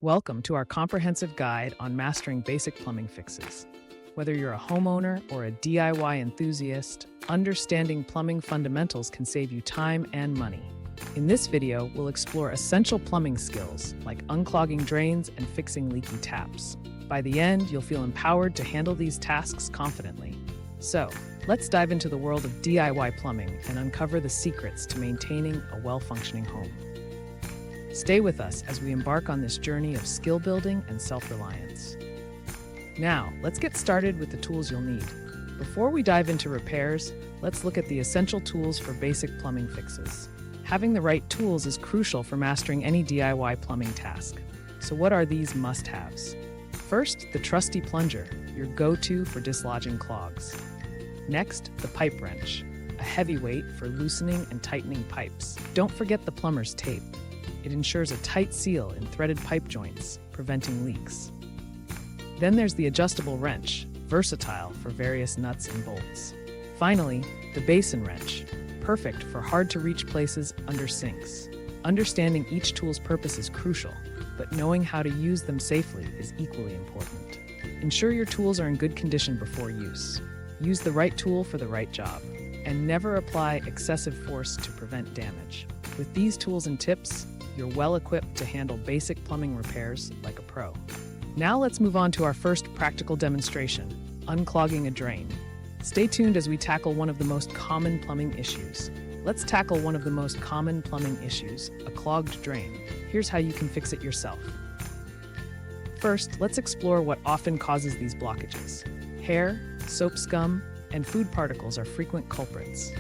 Welcome to our comprehensive guide on mastering basic plumbing fixes. Whether you're a homeowner or a DIY enthusiast, understanding plumbing fundamentals can save you time and money. In this video, we'll explore essential plumbing skills like unclogging drains and fixing leaky taps. By the end, you'll feel empowered to handle these tasks confidently. So, let's dive into the world of DIY plumbing and uncover the secrets to maintaining a well-functioning home. Stay with us as we embark on this journey of skill building and self-reliance. Now, let's get started with the tools you'll need. Before we dive into repairs, let's look at the essential tools for basic plumbing fixes. Having the right tools is crucial for mastering any DIY plumbing task. So what are these must-haves? First, the trusty plunger, your go-to for dislodging clogs. Next, the pipe wrench, a heavyweight for loosening and tightening pipes. Don't forget the plumber's tape. It ensures a tight seal in threaded pipe joints, preventing leaks. Then there's the adjustable wrench, versatile for various nuts and bolts. Finally, the basin wrench, perfect for hard-to-reach places under sinks. Understanding each tool's purpose is crucial, but knowing how to use them safely is equally important. Ensure your tools are in good condition before use. Use the right tool for the right job, and never apply excessive force to prevent damage. With these tools and tips, you're well equipped to handle basic plumbing repairs like a pro. Now let's move on to our first practical demonstration, unclogging a drain. Stay tuned as we tackle one of the most common plumbing issues. Let's tackle one of the most common plumbing issues, a clogged drain. Here's how you can fix it yourself. First, let's explore what often causes these blockages. Hair, soap scum, and food particles are frequent culprits.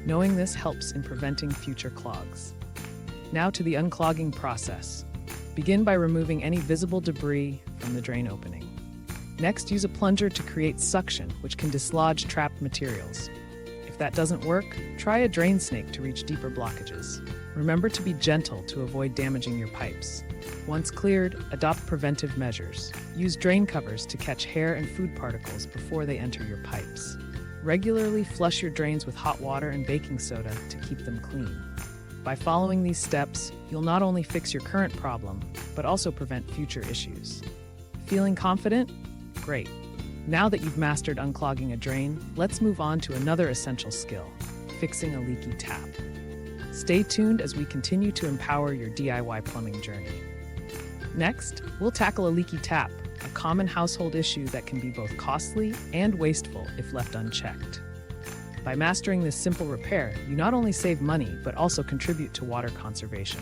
Knowing this helps in preventing future clogs. Now to the unclogging process. Begin by removing any visible debris from the drain opening. Next, use a plunger to create suction, which can dislodge trapped materials. If that doesn't work, try a drain snake to reach deeper blockages. Remember to be gentle to avoid damaging your pipes. Once cleared, adopt preventive measures. Use drain covers to catch hair and food particles before they enter your pipes. Regularly flush your drains with hot water and baking soda to keep them clean. By following these steps, you'll not only fix your current problem, but also prevent future issues. Feeling confident? Great. Now that you've mastered unclogging a drain, let's move on to another essential skill, fixing a leaky tap. Stay tuned as we continue to empower your DIY plumbing journey. Next, we'll tackle a leaky tap, a common household issue that can be both costly and wasteful if left unchecked. By mastering this simple repair, you not only save money, but also contribute to water conservation.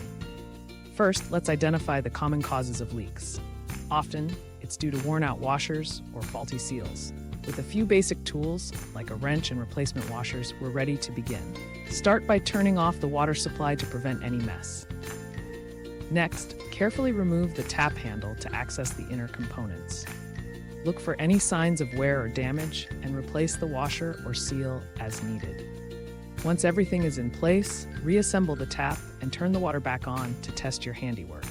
First, let's identify the common causes of leaks. Often, it's due to worn-out washers or faulty seals. With a few basic tools, like a wrench and replacement washers, we're ready to begin. Start by turning off the water supply to prevent any mess. Next, carefully remove the tap handle to access the inner components. Look for any signs of wear or damage and replace the washer or seal as needed. Once everything is in place, reassemble the tap and turn the water back on to test your handiwork.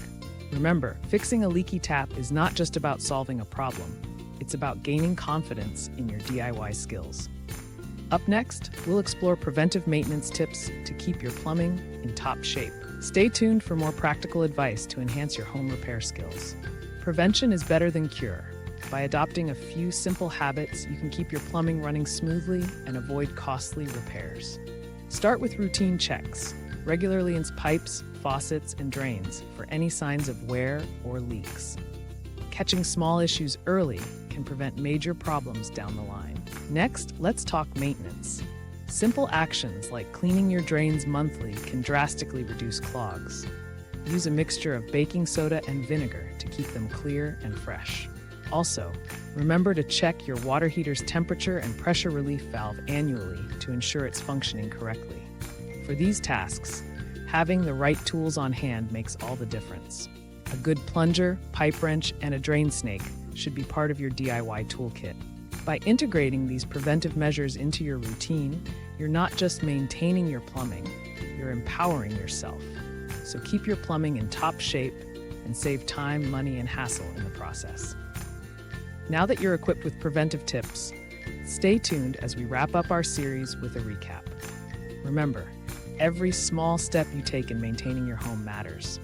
Remember, fixing a leaky tap is not just about solving a problem, it's about gaining confidence in your DIY skills. Up next, we'll explore preventive maintenance tips to keep your plumbing in top shape. Stay tuned for more practical advice to enhance your home repair skills. Prevention is better than cure. By adopting a few simple habits, you can keep your plumbing running smoothly and avoid costly repairs. Start with routine checks. Regularly rinse pipes, faucets, and drains for any signs of wear or leaks. Catching small issues early can prevent major problems down the line. Next, let's talk maintenance. Simple actions like cleaning your drains monthly can drastically reduce clogs. Use a mixture of baking soda and vinegar to keep them clear and fresh. Also, remember to check your water heater's temperature and pressure relief valve annually to ensure it's functioning correctly. For these tasks, having the right tools on hand makes all the difference. A good plunger, pipe wrench, and a drain snake should be part of your DIY toolkit. By integrating these preventive measures into your routine, you're not just maintaining your plumbing, you're empowering yourself. So keep your plumbing in top shape and save time, money, and hassle in the process. Now that you're equipped with preventive tips, stay tuned as we wrap up our series with a recap. Remember, every small step you take in maintaining your home matters.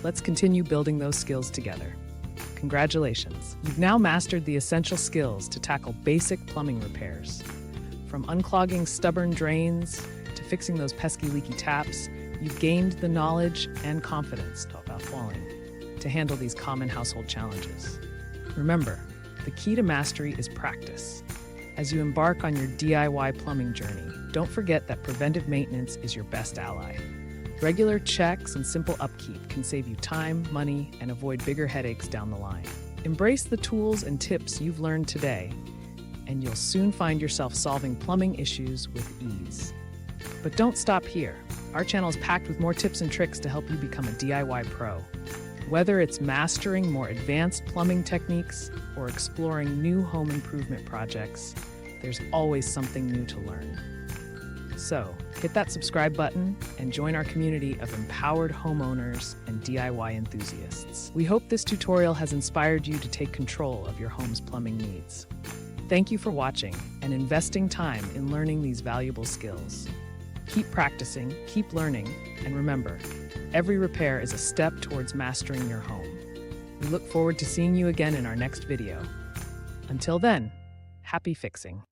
Let's continue building those skills together. Congratulations! You've now mastered the essential skills to tackle basic plumbing repairs. From unclogging stubborn drains to fixing those pesky leaky taps, you've gained the knowledge and confidence to handle these common household challenges. Remember, the key to mastery is practice. As you embark on your DIY plumbing journey, don't forget that preventive maintenance is your best ally. Regular checks and simple upkeep can save you time, money, and avoid bigger headaches down the line. Embrace the tools and tips you've learned today, and you'll soon find yourself solving plumbing issues with ease. But don't stop here. Our channel is packed with more tips and tricks to help you become a DIY pro. Whether it's mastering more advanced plumbing techniques or exploring new home improvement projects, there's always something new to learn. So, hit that subscribe button and join our community of empowered homeowners and DIY enthusiasts. We hope this tutorial has inspired you to take control of your home's plumbing needs. Thank you for watching and investing time in learning these valuable skills. Keep practicing, keep learning, and remember, every repair is a step towards mastering your home. We look forward to seeing you again in our next video. Until then, happy fixing.